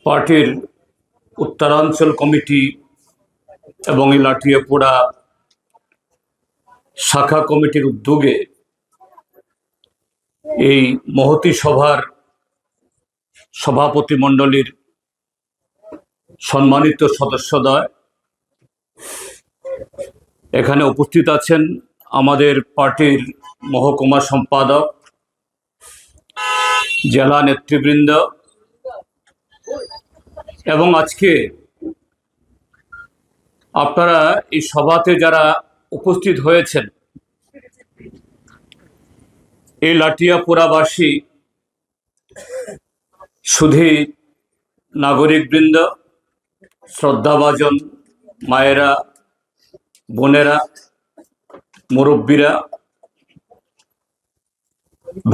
পার্টির উত্তরাঞ্চল কমিটি এবং এই লাঠিয়াপুরা শাখা কমিটির উদ্যোগে এই মহতী সভার সভাপতি মণ্ডলীর সম্মানিত সদস্যদ্বয়, এখানে উপস্থিত আছেন আমাদের পার্টির মহকুমা সম্পাদক, জেলা নেতৃবৃন্দ এবং আজকে আপনারা এই সভাতে যারা উপস্থিত হয়েছেন, এই লাঠিয়াপুরাবাসী শুধু নাগরিকবৃন্দ, শ্রদ্ধাভাজন মায়েরা, বোনেরা, মুরব্বীরা,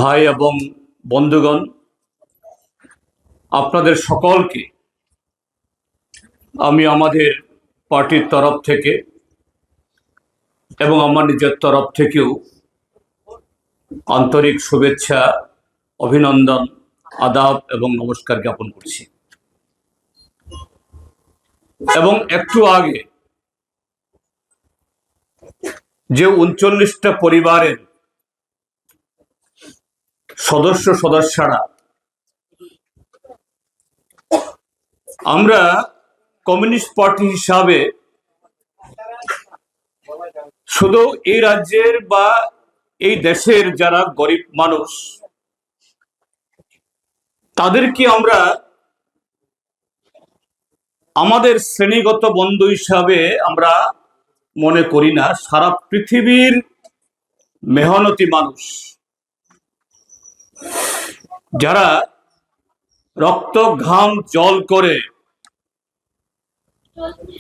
ভাই এবং বন্ধুগণ, আপনাদের সকলকে আমি আমাদের পার্টির তরফ থেকে এবং আমার নিজের তরফ থেকেও আন্তরিক শুভেচ্ছা, অভিনন্দন, আদাব এবং নমস্কার জ্ঞাপন করছি। এবং একটু আগে যে ৩৯টা পরিবারের সদস্যরা আমরা কমিউনিস্ট পার্টি হিসাবে শুধু এই রাজ্যের বা এই দেশের যারা গরিব মানুষ তাদেরকে আমরা আমাদের শ্রেণীগত বন্ধু হিসাবে আমরা মনে করি না। সারা পৃথিবীর মেহনতি মানুষ যারা রক্ত ঘাম জল করে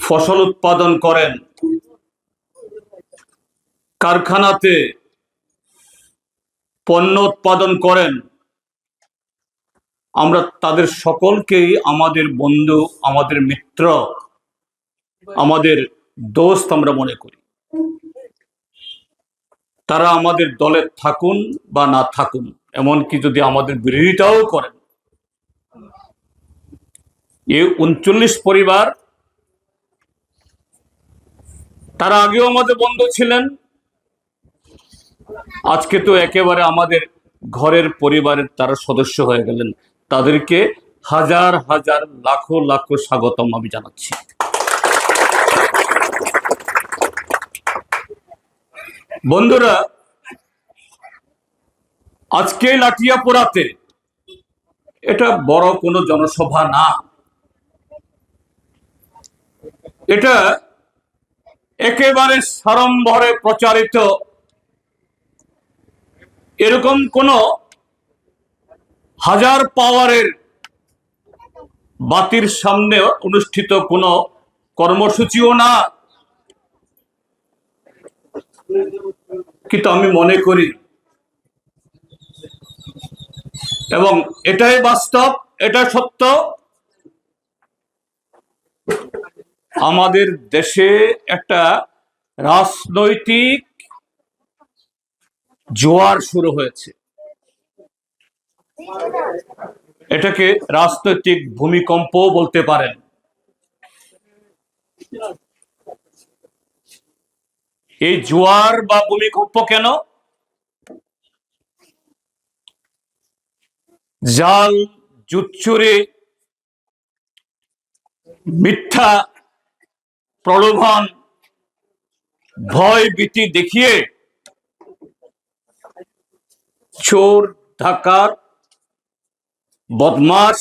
ফসল উৎপাদন করেন, কারখানাতে পণ্য উৎপাদন করেন, আমরা তাদের সকলকেই আমাদের বন্ধু, আমাদের মিত্র, আমাদের দোস্ত আমরা মনে করি। তারা আমাদের দলে থাকুন বা না থাকুন, এমনকি যদি আমাদের বিরোধিতাও করেন, এই ৩৯ পরিবার তারা আগেও আমাদের বন্ধু ছিলেন, আজকে তো একেবারে আমাদের ঘরের পরিবারের তারা সদস্য হয়ে গেলেন। তাদেরকে হাজার হাজার লাখো লাখো স্বাগতম আমি জানাচ্ছি। বন্ধুরা, আজকে লাঠিয়াপুরাতে এটা বড় কোনো জনসভা না, এটা একেবারে সাড়ম্বরে প্রচারিত এরকম কোন হাজার পাওয়ারের বাতির সামনে অনুষ্ঠিত কোনো কর্মসূচিও না। কিন্তু আমি মনে করি এবং এটাই বাস্তব, এটা সত্য, আমাদের দেশে একটা রাজনৈতিক জোয়ার শুরু হয়েছে। এটাকে রাজনৈতিক ভূমিকম্প বলতে পারেন। এই জোয়ার বা ভূমিকম্প কেন? জাল, জুচ্চুরি, মিথ্যা প্রলোভন, ভয় ভীতি দেখিয়ে চোর, ডাকাত, বদমাশ,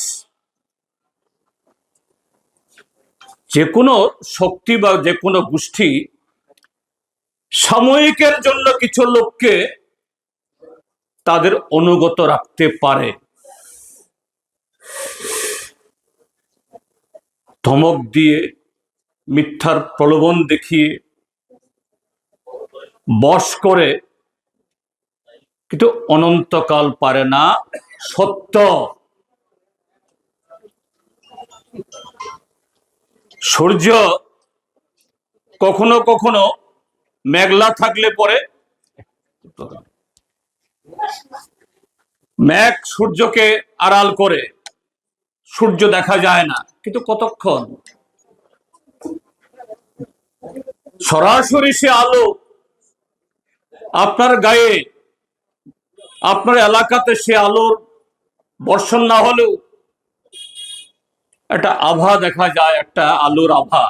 যে কোনো শক্তি বা যে কোনো গোষ্ঠী সাময়িকের জন্য কিছু লোককে তাদের অনুগত রাখতে পারে। ধমক দিয়ে, মিথ্যার প্রলোভন দেখিয়ে বশ করে, কিন্তু অনন্তকাল পারে না সত্য। সূর্য কখনো কখনো মেঘলা থাকলে পরে মেঘ সূর্যকে আড়াল করে, সূর্য দেখা যায় না, কিন্তু কতক্ষণ? সরাসরি সে আলো আপনার গায়ে, আপনার এলাকাতে সে আলোর বর্ষণ না হলেও একটা আভা দেখা যায়, একটা আলোর আভা।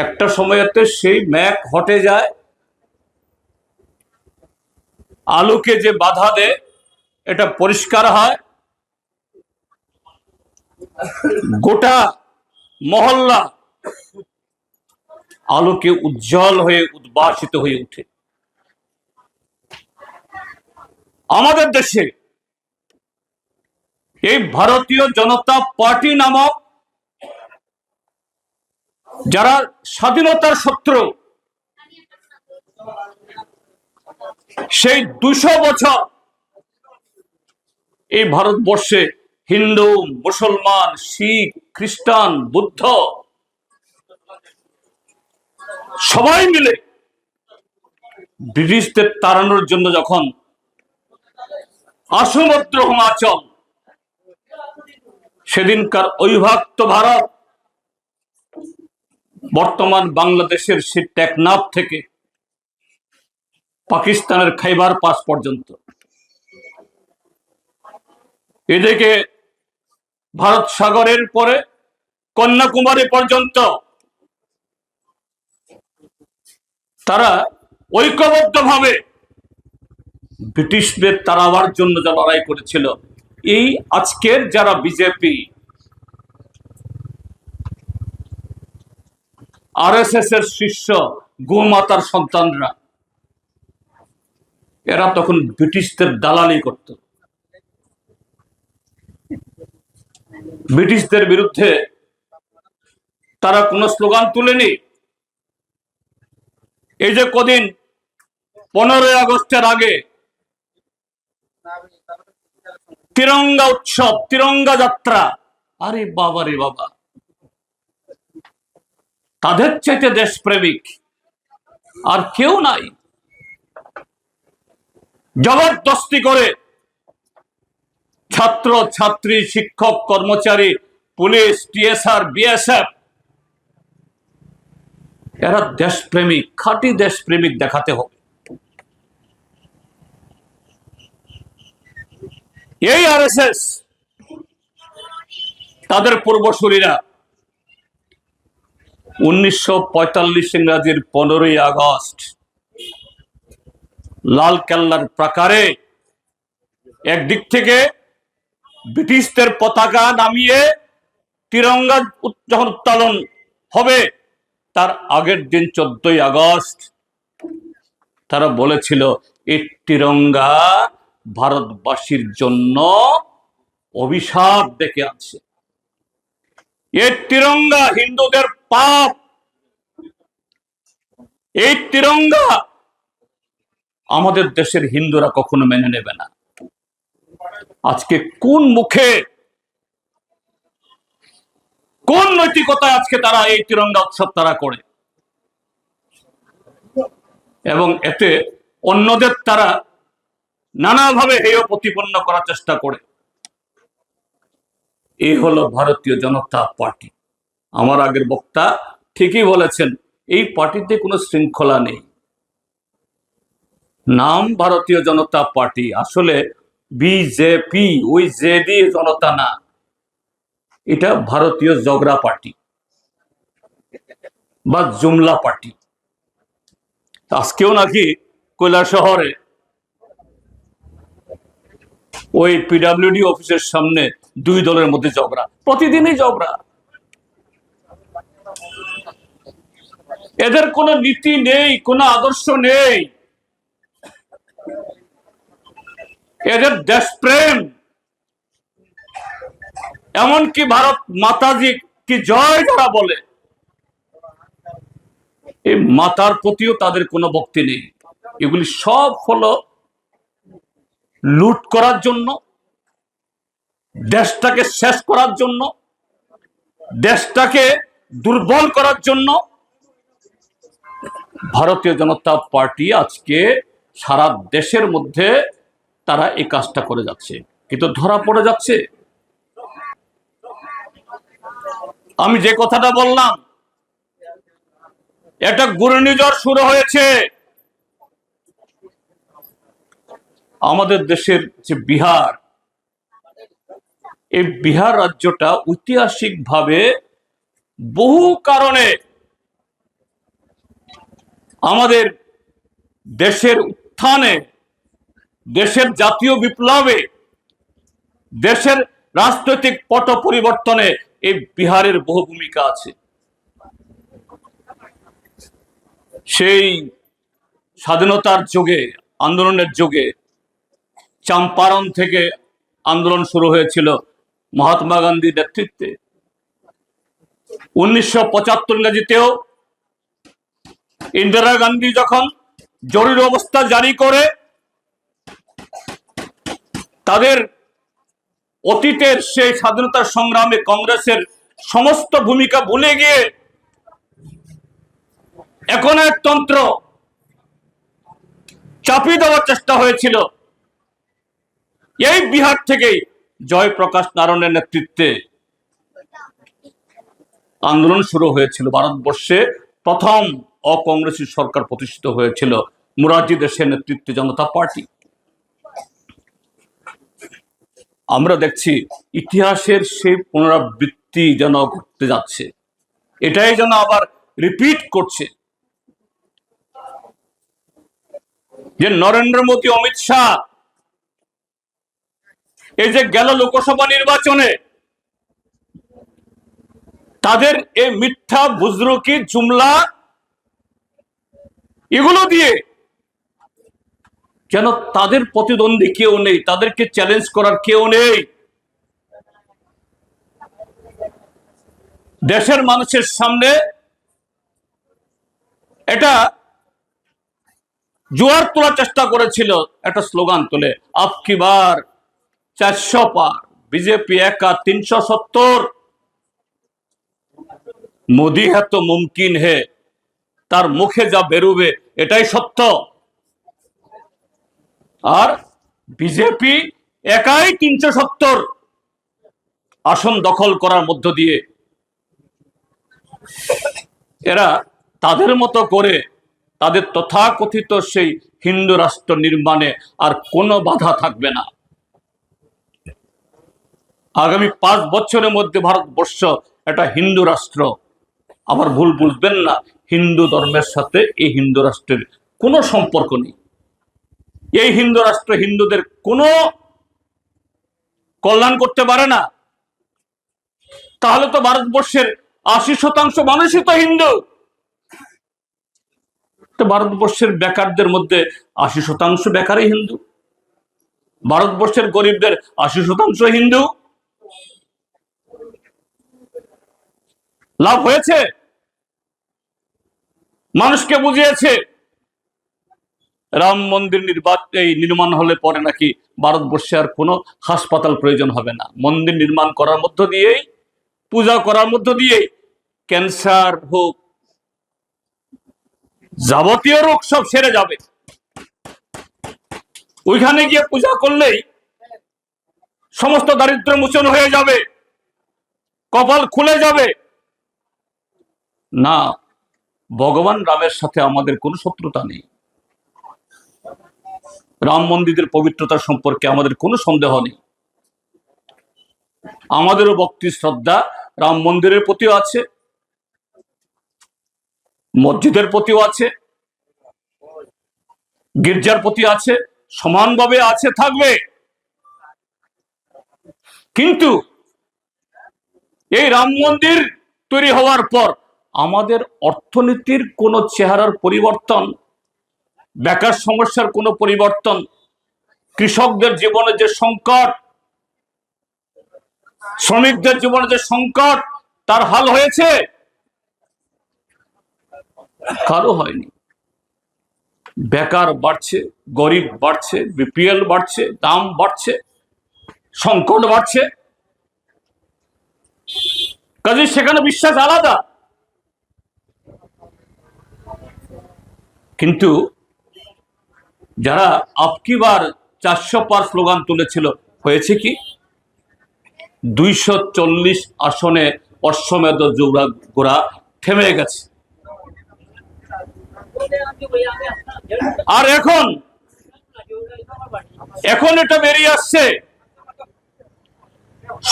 একটা সময়তে সেই মেঘ হটে যায়, আলোকে যে বাধা দেয় এটা পরিষ্কার হয়, গোটা মহল্লা আলোকে উজ্জ্বল হয়ে উদ্ভাসিত হয়ে ওঠে। আমাদের দেশে এই ভারতীয় জনতা পার্টি নামক যারা স্বাধীনতার শত্রু, সেই 200 বছর এই ভারতবর্ষে হিন্দু, মুসলমান, শিখ, খ্রিস্টান, বুদ্ধ সবাই মিলে ব্রিটিশদের তাড়ানোর জন্য যখন আসমুদ্র হিমাচল, সেদিনকার অবিভক্ত ভারত, বর্তমান বাংলাদেশের সে টেকনাফ থেকে পাকিস্তানের খাইবার পাস পর্যন্ত, এদিকে ভারত সাগরের পরে কন্যাকুমারী পর্যন্ত তারা ঐক্যবদ্ধভাবে ব্রিটিশদের তাড়াবার জন্য যা লড়াই করেছিল, এই আজকের যারা বিজেপি, আরএসএস এর শিষ্য, গোমাতার সন্তানরা, এরা তখন ব্রিটিশদের দালালি করত। ব্রিটিশদের বিরুদ্ধে তারা কোনো স্লোগান তুলেনি। এই যে কদিন 15ই আগস্টের আগে তিরঙ্গা উৎসব, তিরঙ্গা যাত্রা, আরে বাবা রে বাবা, তাদের চাইতে দেশপ্রেমিক আর কেউ নাই। জবরদস্তি করে ছাত্র ছাত্রী, শিক্ষক, কর্মচারী, পুলিশ, টিএসআর, বিএসএফ, এরা দেশপ্রেমিক, খাঁটি দেশপ্রেমিক দেখাতে হবে। এই আরএসএস, তাদের পূর্বসূরীরা 1945 ইংরাজির 15ই আগস্ট লাল কেল্লার প্রাকারে একদিক থেকে ব্রিটিশদের পতাকা নামিয়ে তিরঙ্গা যখন উত্তোলন হবে, তার আগের দিন 14ই আগস্ট তারা বলেছিল এই তিরঙ্গা ভারতবাসীর জন্য অভিশাপ ডেকে আছে, এই তিরঙ্গা হিন্দুদের পাপ, এই তিরঙ্গা আমাদের দেশের হিন্দুরা কখনো মেনে নেবে না। আজকে কোন মুখে, কোন নৈতিকতায় আজকে তারা এই তিরঙ্গা উৎসব তারা করে, এবং এতে অন্যদের তারা নানাভাবে হেয় প্রতিপন্ন করার চেষ্টা করে। এই হলো ভারতীয় জনতা পার্টি। আমার আগের বক্তা ঠিকই বলেছেন, এই পার্টিতে কোনো শৃঙ্খলা নেই। নাম ভারতীয় জনতা পার্টি, আসলে বিজেপি, ওই জে দিয়ে জনতা না, এটা ভারতীয় জগরা পার্টি বা জুমলা পার্টি। আজকেও নাকি কৈলাসহরে ওই পিডব্লিউডি অফিসের সামনে 2 দলের মধ্যে ঝগড়া, প্রতিদিনই ঝগড়া। এদের কোনো নীতি নেই, কোনো আদর্শ নেই, এদের দেশপ্রেম, এমনকি ভারত মাতাজি কি জয় যারা বলে, এই মাতার প্রতিও তাদের কোনো ভক্তি নেই। এগুলি সব হলো লুট করার জন্য, দেশটাকে শেষ করার জন্য, দেশটাকে দুর্বল করার জন্য ভারতীয় জনতা পার্টি আজকে সারা দেশের মধ্যে তারা এই কাজটা করে যাচ্ছে। কিন্তু ধরা পড়ে যাচ্ছে। আমি যে কথাটা বললাম, একটা ঘূর্ণিঝড় শুরু হয়েছে। আমাদের দেশের যে বিহার, এই বিহার রাজ্যটা ঐতিহাসিকভাবে বহু কারণে আমাদের দেশের উত্থানে, দেশের জাতীয় বিপ্লবে, দেশের রাজনৈতিক পট পরিবর্তনে এই বিহারের বহু ভূমিকা আছে। সেই স্বাধীনতার যুগে, আন্দোলনের যুগে, চম্পারণ থেকে আন্দোলন শুরু হয়েছিল মহাত্মা গান্ধীর নেতৃত্বে। 1975 ইংরেজিতেও ইন্দিরা গান্ধী যখন জরুরি অবস্থা জারি করে তাদের অতীতের সেই স্বাধীনতা সংগ্রামে কংগ্রেসের সমস্ত ভূমিকা ভুলে গিয়ে একনায়কতন্ত্র চাপিয়ে দেওয়ার চেষ্টা হয়েছিল। এই বিহার থেকেই জয়প্রকাশ নারায়ণের নেতৃত্বে আন্দোলন শুরু হয়েছিল। ভারতবর্ষে প্রথম অকংগ্রেসী সরকার প্রতিষ্ঠিত হয়েছিল মুরারজি দেশের নেতৃত্বে জনতা পার্টি। আমরা দেখছি ইতিহাসের সেই পুনরাবৃত্তি যেন ঘটতে যাচ্ছে, এটাই যেন আবার রিপিট করছে। যে নরেন্দ্র মোদী, অমিত শাহ, এই যে গেল লোকসভা নির্বাচনে তাদের এই মিথ্যা বুজরুকি জুমলা এগুলো দিয়ে যেন তাদের প্রতিদ্বন্দ্বী কেউ নেই, তাদেরকে চ্যালেঞ্জ করার কেউ নেই। দেশের মানুষের সামনে এটা জোয়ার তোলার চেষ্টা করেছিল, একটা স্লোগান তোলে, আপ কি বার 400 পার, বিজেপি একা 370, মোদি হ্যাঁ তো মুমকিন হে। তার মুখে যা বেরোবে এটাই সত্য। আর বিজেপি একাই 370 আসন দখল করার মধ্য দিয়ে এরা তাদের মতো করে তাদের তথাকথিত সেই হিন্দু রাষ্ট্র নির্মাণে আর কোনো বাধা থাকবে না। আগামী 5 বছরের মধ্যে ভারতবর্ষ একটা হিন্দু রাষ্ট্র। আবার ভুল বুঝবেন না, হিন্দু ধর্মের সাথে এই হিন্দু রাষ্ট্রের কোনো সম্পর্ক নেই। এই হিন্দু রাষ্ট্র হিন্দুদের কোনো কল্যাণ করতে পারে না। তাহলে তো ভারতবর্ষের 80% মানুষই তো হিন্দু। তো ভারতবর্ষের বেকারদের মধ্যে 80% বেকারই হিন্দু। ভারতবর্ষের গরিবদের 80% হিন্দু। লাভ হয়েছে? মানুষকে বুঝিয়েছে রাম মন্দির নির্মাণ হলে পরে নাকি ভারতবর্ষে আর কোনো হাসপাতাল প্রয়োজন হবে না। মন্দির নির্মাণ করার মধ্য দিয়েই, পূজা করার মধ্য দিয়েই ক্যান্সার হোক, যাবতীয় রোগ সব সেরে যাবে। ওইখানে গিয়ে পূজা করলেই সমস্ত দারিদ্র মোচন হয়ে যাবে, কপাল খুলে যাবে। না, ভগবান রামের সাথে আমাদের কোনো শত্রুতা নেই। রাম মন্দিরের পবিত্রতা সম্পর্কে আমাদের কোনো সন্দেহ নেই। আমাদেরও ভক্তি শ্রদ্ধা রাম মন্দিরের প্রতিও আছে, মসজিদের প্রতিও আছে, গির্জার প্রতি আছে, সমানভাবে আছে, থাকবে। কিন্তু এই রাম মন্দির তৈরি হওয়ার পর আমাদের অর্থনীতির কোনো চেহারার পরিবর্তন, বেকার সমস্যার কোনো পরিবর্তন, কৃষকদের জীবনে যে সংকট, শ্রমিকদের জীবনে যে সংকট, তার হাল হয়েছে? কারো হয়নি। বেকার বাড়ছে, গরিব বাড়ছে, বিপিএল বাড়ছে, দাম বাড়ছে, সংকট বাড়ছে। কাজে সেখানে বিশ্বাস আলাদা। কিন্তু যারা আপকি বার 400 পার স্লোগান তুলেছিল, হয়েছে কি, 240 আসনে অশ্বমেধ গোড়া থেমে গেছে। আর এখন এটা বেরিয়ে আসছে,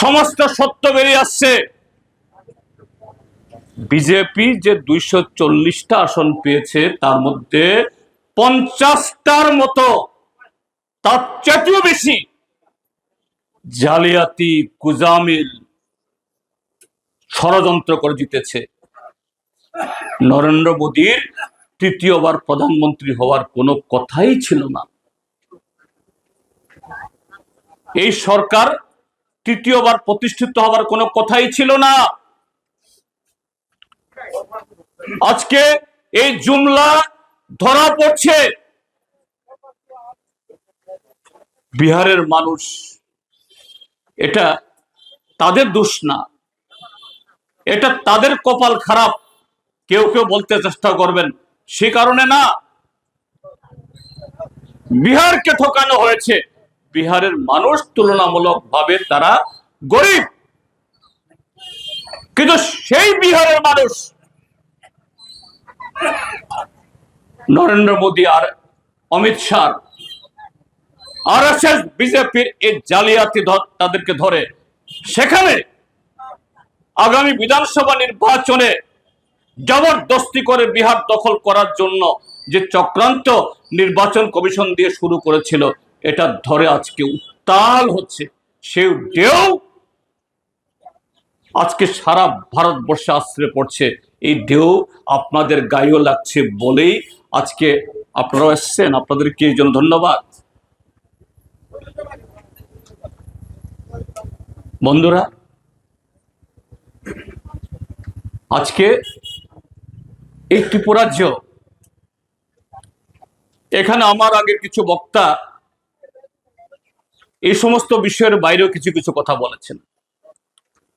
সমস্ত সত্য বেরিয়ে আসছে, বিজেপি যে 240টা আসন পেয়েছে তার মধ্যে 50টার মতো, তার চেয়েও বেশি জালিয়াতি কুজামিল ষড়যন্ত্র করে জিতেছে। নরেন্দ্র মোদীর তৃতীয়বার প্রধানমন্ত্রী হওয়ার কোনো কথাই ছিল না। এই সরকার তৃতীয়বার প্রতিষ্ঠিত হওয়ার কোনো কথাই ছিল না। আজকে এই জুমলা ধরা পড়ছে। বিহারের মানুষ, এটা তাদের দোষ না, এটা তাদের কপাল খারাপ, কেউ কেউ বলতে চেষ্টা করবেন, সে কারণে না। বিহারকে ঠকানো হয়েছে। বিহারের মানুষ তুলনামূলকভাবে তারা গরিব, কিন্তু সেই বিহারের মানুষ নরেন্দ্র মোদী আর অমিত শাহ RSS বিজেপির এই জালিয়াতি তাদেরকে ধরে সেখানে আগামী বিধানসভা নির্বাচনে জবরদস্তি করে বিহার দখল করার জন্য যে চক্রান্ত নির্বাচন কমিশন দিয়ে শুরু করেছিল, এটা ধরে আজকে উত্তাল হচ্ছে। সেই ঢেউ আজকে সারা ভারতবর্ষে আশ্রে পড়ছে। এই ঢেউ আপনাদের গায়েও লাগছে বলেই আজকে আপনারা এসছেন, আপনাদেরকে এই জন্য ধন্যবাদ। বন্ধুরা, আজকে এই ত্রিপুরাজ্য, এখানে আমার আগের কিছু বক্তা এই সমস্ত বিষয়ের বাইরেও কিছু কিছু কথা বলেছেন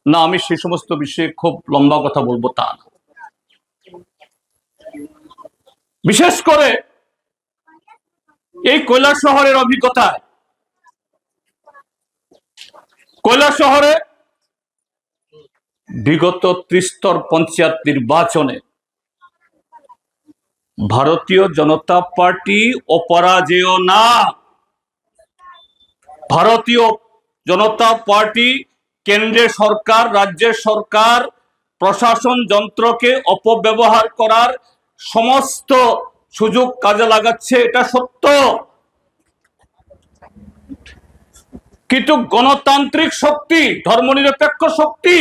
না, আমি সেই সমস্ত বিষয়ে খুব লম্বা কথা বলবো তা না। বিশেষ করে এই কৈলাসহরের অভিজ্ঞতায়, কৈলাসহরে বিগত ত্রিস্তর পঞ্চায়েত নির্বাচনে ভারতীয় জনতা পার্টি অপরাজেয় না। ভারতীয় জনতা পার্টি কেন্দ্রের সরকার, রাজ্যের সরকার, প্রশাসন যন্ত্রকে অপব্যবহার করার সমস্ত সুযোগ কাজে লাগাচ্ছে, এটা সত্য। কিন্তু গণতান্ত্রিক শক্তি, ধর্মনিরপেক্ষ শক্তি,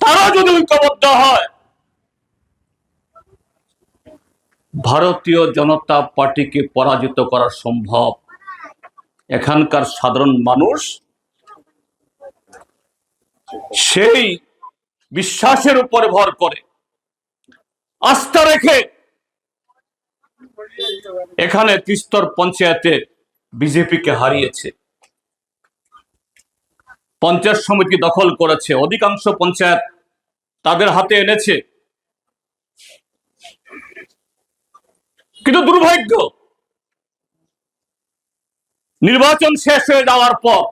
তারা যদি ঐক্যবদ্ধ হয়, ভারতীয় জনতা পার্টিকে পরাজিত করা সম্ভব। এখানকার সাধারণ মানুষ সেই বিশ্বাসের উপরে ভর করে, আস্থা রেখে এখানে ত্রিস্তর পঞ্চায়েতে বিজেপিকে হারিয়েছে। পঞ্চায়েত সমিতি দখল করেছে, অধিকাংশ পঞ্চায়েত তাদের হাতে এনেছে। কিন্তু দুর্ভাগ্য, নির্বাচন শেষ হয়ে যাওয়ার পর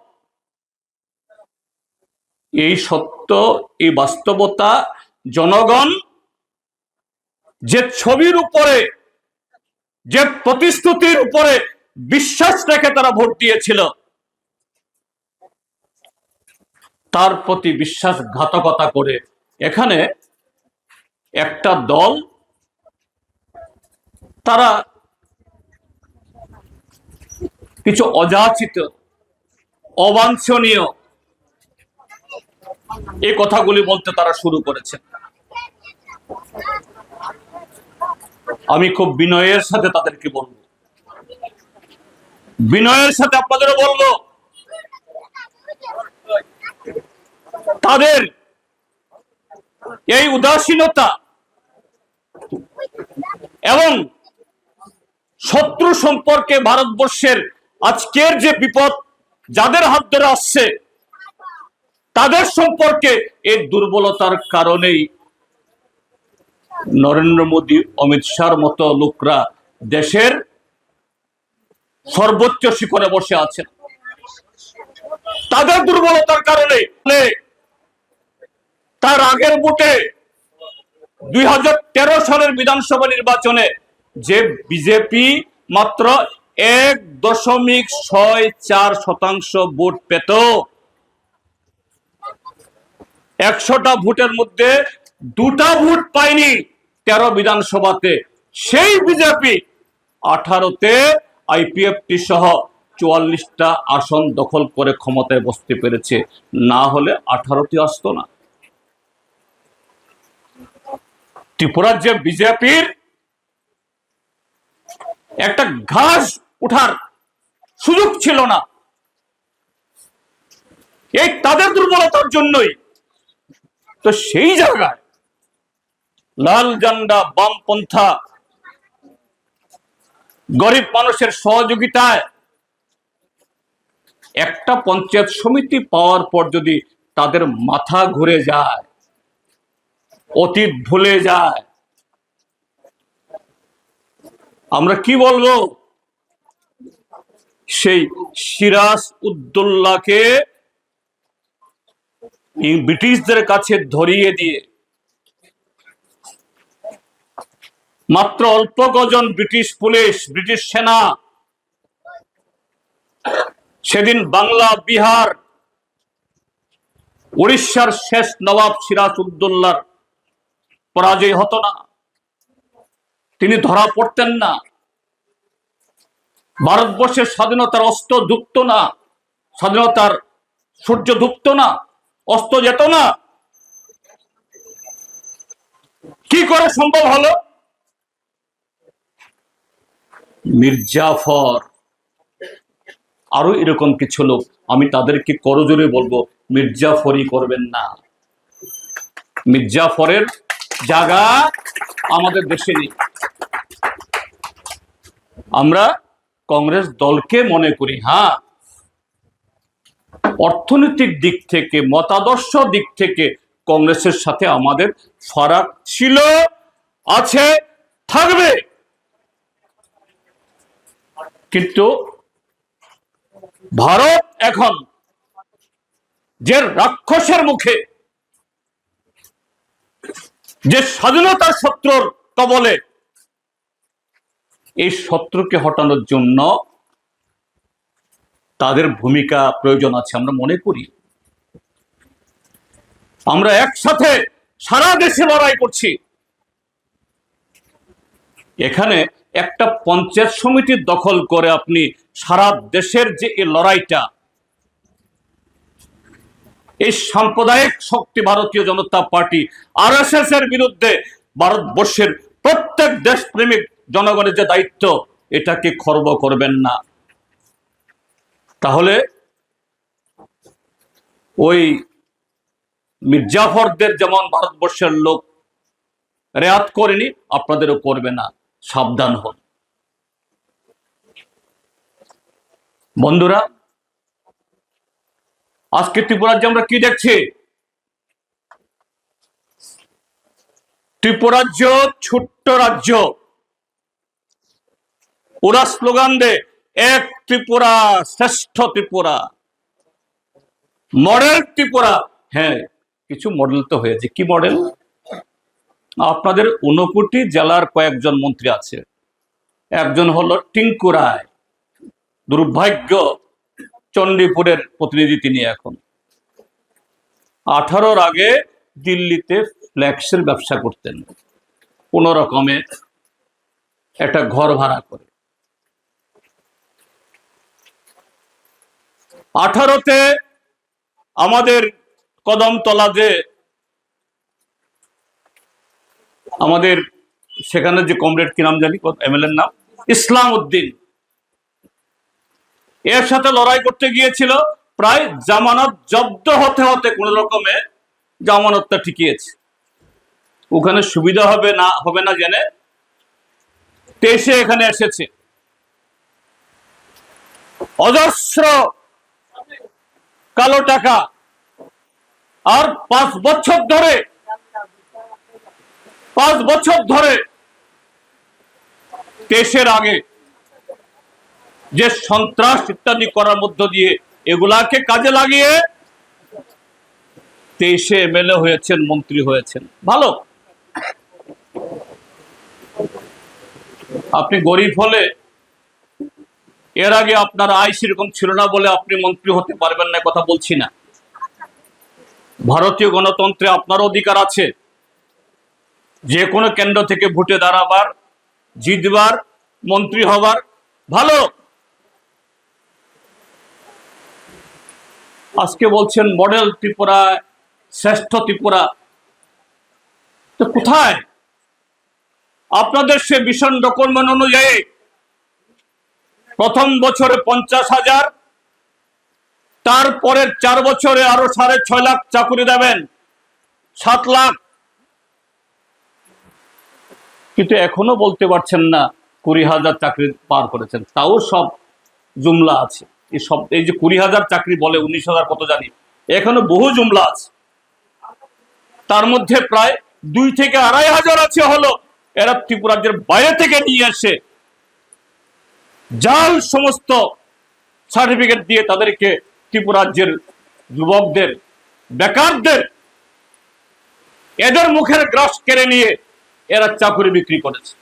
এই সত্য, এই বাস্তবতা, জনগণ যে ছবির উপরে, যে প্রতিশ্রুতির উপরে বিশ্বাস রেখে তারা ভোট দিয়েছিল, তার প্রতি বিশ্বাসঘাতকতা করে এখানে একটা দল, তারা কিছু অযাচিত, অবাঞ্ছনীয় এই কথাগুলি বলতে তারা শুরু করেছে। আমি খুব বিনয়ের সাথে তাদেরকে বলবো, বিনয়ের সাথে আপনাদেরও বলবো, তাদের এই উদাসীনতা এবং শত্রু সম্পর্কে ভারতবর্ষের আজকের যে বিপদ যাদের হাত ধরে আসছে, তাদের সম্পর্কে এই দুর্বলতার কারণেই নরেন্দ্র মোদী, অমিত শাহর মতো লোকরা দেশের সর্বোচ্চ শিখরে বসে আছেন। তাদের দুর্বলতার কারণে তার আগের ভোটে 2013 সালের বিধানসভা নির্বাচনে যে বিজেপি মাত্র 1.64% ভোট পেত, 100টা ভোটের মধ্যে 2টা ভোট পায়নি 13 বিধানসভাতে। সেই বিজেপি 18তে আইপিএফটি সহ 44টা আসন দখল করে ক্ষমতায় বসতে পেরেছে, না হলে 18টি আসতো না। ত্রিপুরার যে বিজেপির একটা ঘাস উঠার সুযোগ ছিল না, এই তাদের দুর্বলতার জন্যই তো সেই জায়গায় লাল ঝান্ডা, বামপন্থা, গরিব মানুষের সহযোগিতায় একটা পঞ্চায়েত সমিতি পাওয়ার পর যদি তাদের মাথা ঘুরে যায়, অতীত ভুলে যায়, আমরা কি বলবো? সেই সিরাজ উদ্দৌলাকে ব্রিটিশদের কাছে ধরিয়ে দিয়ে মাত্র অল্প কজন ব্রিটিশ পুলিশ, ব্রিটিশ সেনা সেদিন বাংলা, বিহার, উড়িষ্যার শেষ নবাব সিরাজ উদ্দৌলার পরাজয় হতো না, তিনি ধরা পড়তেন না, ভারতবর্ষের স্বাধীনতার অস্ত্র ধুঁকত না, স্বাধীনতার সূর্য ধুঁকত না, অস্ত্র যেত না। কি করে সম্ভব হলো? মির্জাফর, আরো এরকম কিছু লোক, আমি তাদেরকে করজোরে বলবো মির্জাফরই করবেন না। মির্জাফরের জায়গা আমাদের দেশে নেই। আমরা কংগ্রেস দলকে মনে করি, হ্যাঁ, অর্থনৈতিক দিক থেকে, মতাদর্শ দিক থেকে কংগ্রেসের সাথে আমাদের ফারাক ছিল, আছে, থাকবে। কিন্তু ভারত এখন যে রাক্ষসের মুখে, যে স্বাধীনতার শত্রুর কবলে, এই শত্রুকে হটানোর জন্য তাদের ভূমিকা প্রয়োজন আছে আমরা মনে করি। আমরা একসাথে সারা দেশে লড়াই করছি। এখানে একটা পঞ্চায়েত সমিতি দখল করে আপনি সারা দেশের যে এই লড়াইটা, এই সাম্প্রদায়িক শক্তি ভারতীয় জনতা পার্টি আরএসএস এর বিরুদ্ধে ভারতবর্ষের প্রত্যেক দেশপ্রেমিক জনগণের যে দায়িত্ব, এটাকে খর্ব করবেন না। তাহলে ওই মির্জাফরদের যেমন ভারতবর্ষের লোক রেয়াত করেনি, আপনাদেরও করবে না, সাবধান হন। বন্ধুরা, আজকে ত্রিপুরার যে আমরা কি দেখছি, ত্রিপুরাজ্য ছোট্ট রাজ্য, ওরা স্লোগান দেয় এক ত্রিপুরা, শ্রেষ্ঠ ত্রিপুরা, মডেল ত্রিপুরা। হ্যাঁ, কিছু মডেল তো হয়েছে। কি মডেল? আপনাদের 59টি জেলার কয়েকজন মন্ত্রী আছে, একজন হলো টিঙ্কু রায়, দুর্ভাগ্য চণ্ডীপুরের প্রতিনিধি তিনি। এখন 18-র আগে দিল্লিতে ফ্ল্যাক্সের ব্যবসা করতেন, কোন রকমে একটা ঘর ভাড়া করে। 18তে আমাদের কদমতলা, যে আমাদের সেখানে যে কমরেড, কি নাম জানি, এমএলএ নাম, ইসলাম উদ্দিন, এর সাথে লড়াই করতে গিয়েছিল। প্রায় জামানত জব্দ হতে হতে কোন রকমে জামানতটা টিকিয়েছে। ওখানে সুবিধা হবে না জেনে 23-এ এখানে এসেছে। অজস্র কালো টাকা, আর 5 বছর ধরে 23-এর আগে যে সন্ত্রাস ইত্যাদি করার মধ্য দিয়ে এগুলাকে কাজে লাগিয়ে 23 এমএলএ হয়েছেন, মন্ত্রী হয়েছেন। ভালো, আপনি গরিব হলে, এর আগে আপনার আয় সেরকম ছিল না বলে আপনি মন্ত্রী হতে পারবেন না, কথা বলছি না। ভারতীয় গণতন্ত্রে আপনার অধিকার আছে যে কোনো কেন্দ্র থেকে ভোটে দাঁড়াবার, জিতবার, মন্ত্রী হবার। ভালো, আজকে বলছেন মডেল ত্রিপুরা, শ্রেষ্ঠ ত্রিপুরা, তো কোথায়? আপনাদের সে মিশন ডকুমেন্ট অনুযায়ী প্রথম বছরে 50,000, তারপরের 4 বছরে আরো 6.5 লাখ চাকরি দেবেন, 7 লাখ। কিন্তু এখনো বলতে পারছেন না 20,000 চাকরি পার করেছেন। তাও সব জুমলা আছে। এই যে 20,000 চাকরি বলে, 19,000 কত জানি, এখনো বহু জুমলা আছে। তার মধ্যে প্রায় 2 থেকে 2,500 আছে হলো এরা ত্রিপুরা রাজ্যের বাইরে থেকে নিয়ে এসে জাল সমস্ত সার্টিফিকেট দিয়ে তাদেরকে ত্রিপুরা রাজ্যের যুবকদের, বেকারদের, এদের মুখের গ্রাস কেড়ে নিয়ে এরা চাকরি বিক্রি করেছে।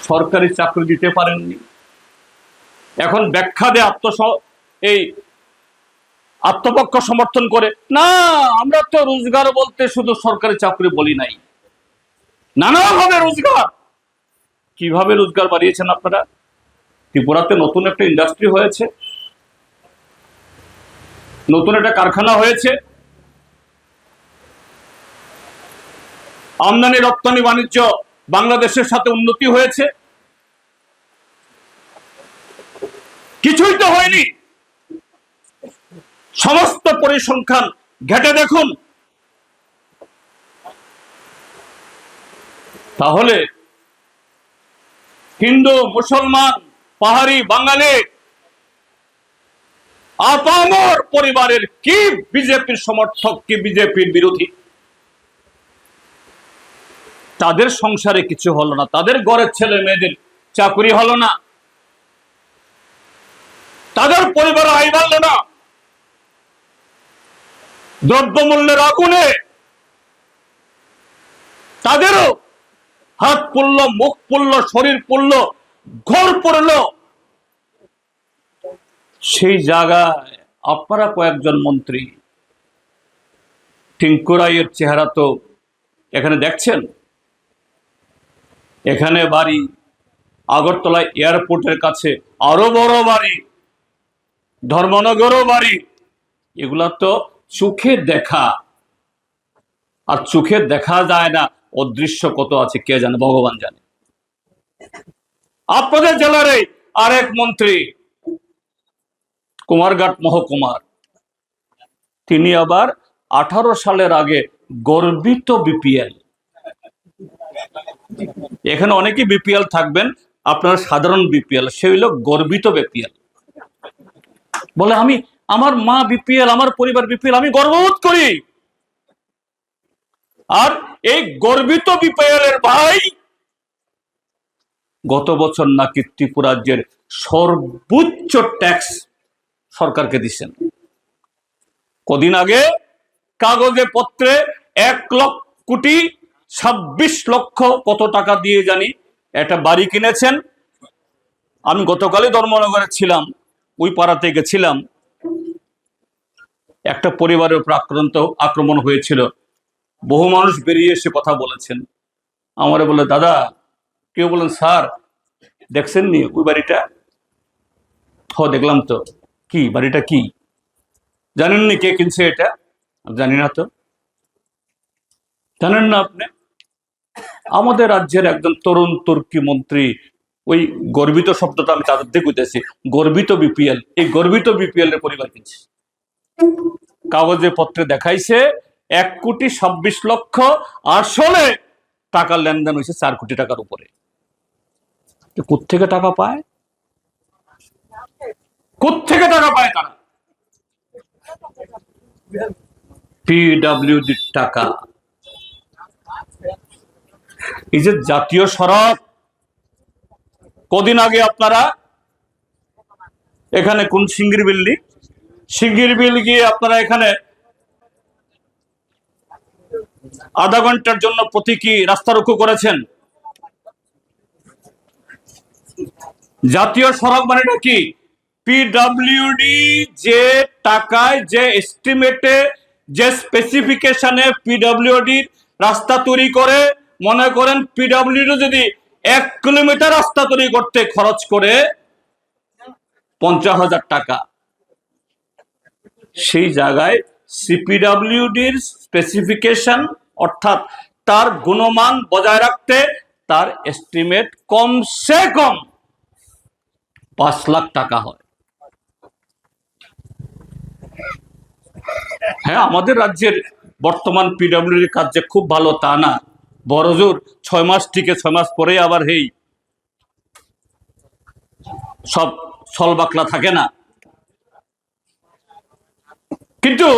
সরকারি চাকরি দিতে পারেননি, এখন ব্যাখ্যা দেয় এই আত্মপক্ষ সমর্থন করে, না আমরা তো রোজগার বলতে শুধু সরকারি চাকরি বলি নাই, নানাভাবে রোজগার। কিভাবে রোজগার বাড়িয়েছেন আপনারা? ত্রিপুরাতে নতুন একটা ইন্ডাস্ট্রি হয়েছে, নতুন একটা কারখানা হয়েছে, আমদানি রপ্তানি বাণিজ্য বাংলাদেশের সাথে উন্নতি হয়েছে। কিছুই তো হয়নি। সমস্ত পরিসংখ্যান ঘেটে দেখুন। তাহলে হিন্দু, মুসলমান, পাহাড়ি, বাঙালি, আপামর পরিবারের কি বিজেপির সমর্থক, কি বিজেপির বিরোধী, তাদের সংসারে কিছু হলো না, তাদের ঘরের ছেলে মেয়েদের চাকরি হলো না, তাদের পরিবার আয় বাড়ল না, দ্রব্যমূল্যের আগুনে তাদেরও হাত পড়ল, মুখ পড়ল, শরীর পড়ল, ঘর পড়ল। সেই জায়গায় আপনারা কয়েকজন মন্ত্রী, টিঙ্কু রায়ের চেহারা তো এখানে দেখছেন, এখানে বাড়ি, আগরতলা এয়ারপোর্টের কাছে আরো বড় বাড়ি, ধর্মনগরও বাড়ি, এগুলা তো চোখে দেখা, আর চোখে দেখা যায় না, অদৃশ্য কত আছে কে জানে, ভগবান জানে। আপনাদের জেলার আরেক মন্ত্রী কুমারঘাট মহকুমার, তিনি আবার 18 সালের আগে গর্বিত বিপিএল। এখানে অনেকে বিপিএল থাকবেন, আপনার সাধারণ বিপিএল, সে হইল গর্বিত বিপিএল। বলে আমি, আমার মা বিপিএল, আমার পরিবার বিপিএল, আমি গর্ববোধ করি। আর এই গর্বিত বিপিএল এর ভাই গত বছর নাকি ত্রিপুরা রাজ্যের সর্বোচ্চ ট্যাক্স সরকারকে দিচ্ছেন। কদিন আগে কাগজে পত্রে 1,26,00,000 কত টাকা দিয়ে জানি একটা বাড়ি কিনেছেন। আমি গতকালই ধর্মনগরে ছিলাম, ওই পাড়াতে গেছিলাম, একটা পরিবারের উপর আক্রমণ হয়েছিল। বহু মানুষ বেরিয়ে এসে কথা বলেছেন। আমারে বলে, দাদা, কেউ বলেন স্যার দেখছেন নি ওই বাড়িটা? দেখলাম তো। কি বাড়িটা কি জানেননি? কে কিনছে এটা? জানি না তো। জানেন না আপনি? আমাদের রাজ্যের একজন তরুণ তুর্কি মন্ত্রী, ওই গর্বিত শব্দটা আমি তাদের দিয়ে বুঝতেছি, গর্বিত বিপিএল, এই গর্বিত বিপিএল এর পরিবার কিনছে। কাগজে পত্রে দেখাইছে 1,26,00,000, আসলে টাকার লেনদেন হয়েছে 4 কোটি টাকার উপরে। কোত্থেকে টাকা পায়? কোত্থেকে টাকা পায় তারা? পিডব্লিউডির টাকা। এই যে জাতীয় সড়ক, কদিন আগে আপনারা এখানে কোন সিঙ্গির বিল গিয়ে আপনারা এখানে আধা ঘন্টার জন্য প্রতীকী রাস্তা রুখু করেছেন। জাতীয় সড়ক মানেটা কি? পিডব্লিউডি যে টাকায়, যে এস্টিমেটে, যে স্পেসিফিকেশনে পিডব্লিউডি রাস্তা তৈরি করে, মনে করেন পিডব্লিউডি যদি 1 কিলোমিটার রাস্তা তৈরি করতে খরচ করে 50,000 টাকা, সেই জায়গায় সিপিডব্লিউডির স্পেসিফিকেশন অর্থাৎ তার গুণমান বজায় রাখতে তার এস্টিমেট কমসে কম 5 লাখ টাকা হয়। হ্যাঁ, আমাদের রাজ্যের বর্তমান পিডব্লিউডির কাজ যে খুব ভালো তা না, বড়জোর 6 মাস টিকে 6 মাস পরে আবার সব ছলবাকলা থাকে না। কিন্তু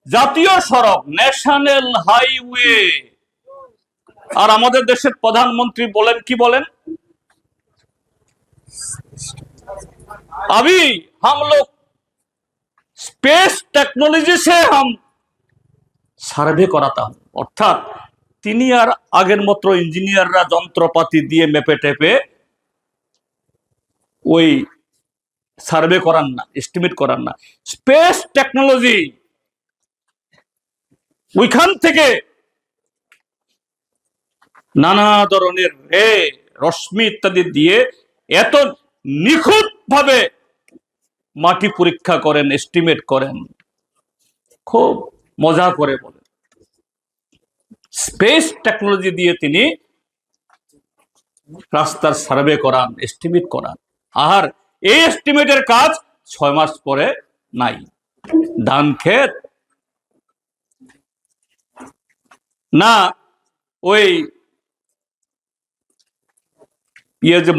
জাতীয় সড়ক, ন্যাশনাল হাইওয়ে, আর আমাদের দেশের প্রধানমন্ত্রী বলেন কি বলেন? अभी हम लोग स्पेस टेक्नोलॉजी से हम সার্ভে করাতা। অর্থাৎ তিনি আর আগের মতো ইঞ্জিনিয়াররা যন্ত্রপাতি দিয়ে মেপে টেপে ওই সার্ভে করান না, এস্টিমেট করান না। স্পেস টেকনোলজি ওইখান থেকে নানা ধরনের রশ্মি ইত্যাদি দিয়ে এত নিখুঁত ভাবে মাটি পরীক্ষা করেন, এস্টিমেট করেন, খুব মজা করে বলেন। স্পেস টেকনোলজি দিয়ে তিনি রাস্তার সার্ভে করান, এস্টিমেট করান। আর এই এস্টিমেটের কাজ 6 মাস পরে নাই। ধান ক্ষেত না, ওই যে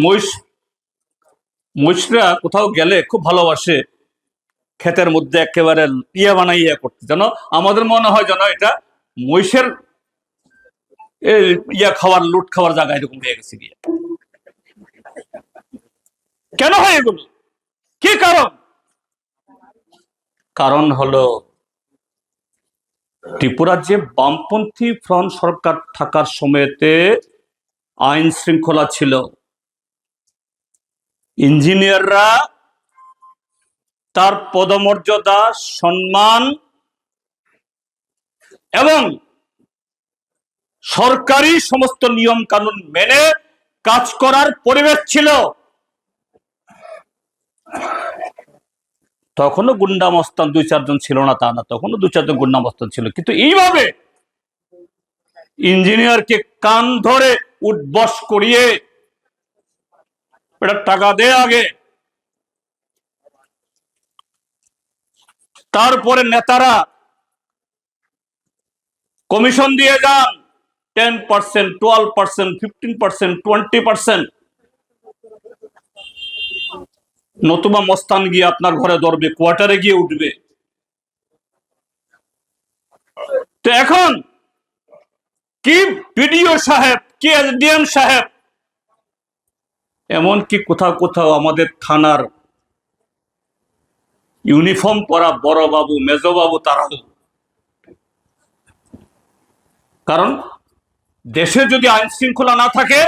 মহিষরা কোথাও গেলে খুব ভালোবাসে ক্ষেতের মধ্যে একেবারে বানাইয়া করতে, যেন আমাদের মনে হয় যেন এটা মহিষের লুট খাওয়ার জায়গা এরকম হয়ে গেছে গিয়ে। কেন হয় এগুলো? কি কারণ হলো ত্রিপুরার যে বামপন্থী ফ্রন্ট সরকার থাকার সময়তে আইন শৃঙ্খলা ছিল, ইঞ্জিনিয়াররা তার পদমর্যাদা, সম্মান এবং সরকারি সমস্ত নিয়ম কানুন মেনে কাজ করার পরিবেশ ছিল। তখনও গুন্ডা মস্তান 2-4 জন ছিল না তা না, তখনও 2-4 জন গুন্ডা মস্তান ছিল। কিন্তু এইভাবে ইঞ্জিনিয়ারকে কান ধরে উঠবস করিয়ে এটা টাকা দে আগে, তারপরে নেতারা কমিশন দিয়ে যান 10%, 12%, 15%, 20%, নতুবা মস্তান গিয়ে আপনার ঘরে ধরবে, কোয়ার্টারে গিয়ে উঠবে। তো এখন কি বিডিও সাহেব, কি এসডিএম সাহেব, এমনকি কোথাও কোথাও আমাদের থানার ইউনিফর্ম পরা বড় বাবু, মেজো বাবু, তারাও। কারণ দেশে যদি আইন শৃঙ্খলা না থাকে,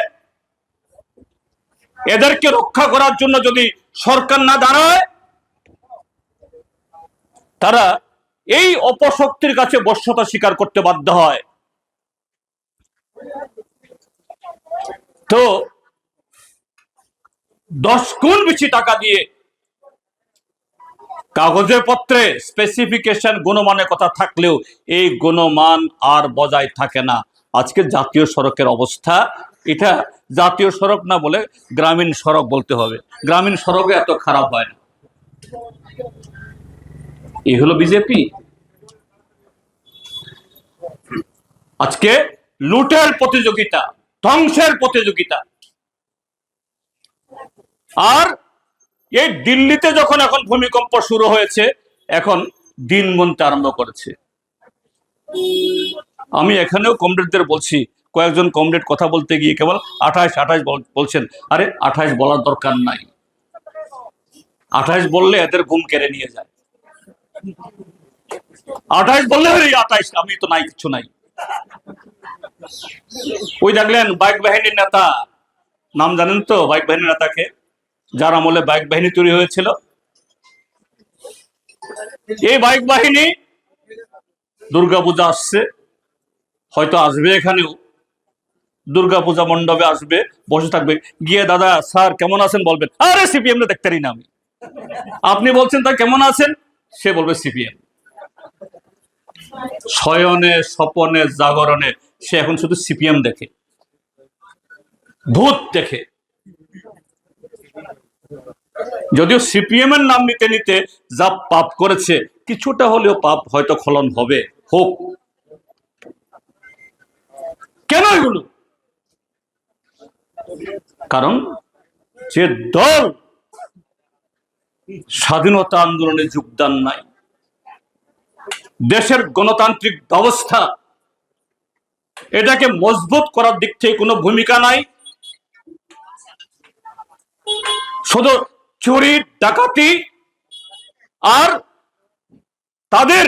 এদেরকে রক্ষা করার জন্য যদি সরকার না দাঁড়ায়, তারা এই অপশক্তির কাছে বশ্যতা স্বীকার করতে বাধ্য হয়। তো 10 গুণ বেশি টাকা দিয়ে কাগজে পত্রে স্পেসিফিকেশন, গুণমানের কথা থাকলেও এই গুণমান আর বজায় থাকে না। আজকে জাতীয় সড়কের অবস্থা, এটা জাতীয় সড়ক না বলে গ্রামীণ সড়ক বলতে হবে। গ্রামীণ সড়কে এত খারাপ হয় না। এই হলো বিজেপি। আজকে লুটের প্রতিযোগিতা, ধ্বংসের প্রতিযোগিতা। আর এই দিল্লিতে যখন এখন ভূমিকম্প শুরু হয়েছে, এখন দিন গুনতে আরম্ভ করেছে। আমি এখানেও কমরেডদের বলছি, কয়েকজন কমরেড কথা বলতে গিয়ে কেবল 28 বলছেন। আরে 28 বলার দরকার নাই, 28 বললে এদের ঘুম কেড়ে নিয়ে যায়। 28 বললে 28, আমি তো নাই, কিছু নাই। ওই দেখলেন বাইক বাহিনীর নেতা, নাম জানেন তো বাইক বাহিনীর নেতাকে, যার আমলে বাইক বাহিনী তৈরি হয়েছিল? এই বাইক বাহিনী দুর্গাপূজা আসছে, হয়তো আসবে, এখানেও দুর্গাপূজা মণ্ডপে আসবে, বসে থাকবে, গিয়ে দাদা স্যার কেমন আছেন বলবেন, আরে সিপিএম রে দেখতে না আমি। আপনি বলছেন তা কেমন আছেন, সে বলবে সিপিএম। শয়নে স্বপনে জাগরণে সে এখন শুধু সিপিএম দেখে, ভূত দেখে। যদিও সিপিএম এর নাম নিতে নিতে যা পাপ করেছে, কিছুটা হলেও পাপ হয়তো খলন হবে, হোক। কেন এগুলো? কারণ যে দল স্বাধীনতা আন্দোলনে যোগদান নাই, দেশের গণতান্ত্রিক ব্যবস্থা এটাকে মজবুত করার দিক থেকে কোনো ভূমিকা নাই, শুধু চুরি ডাকাতি আর তাদের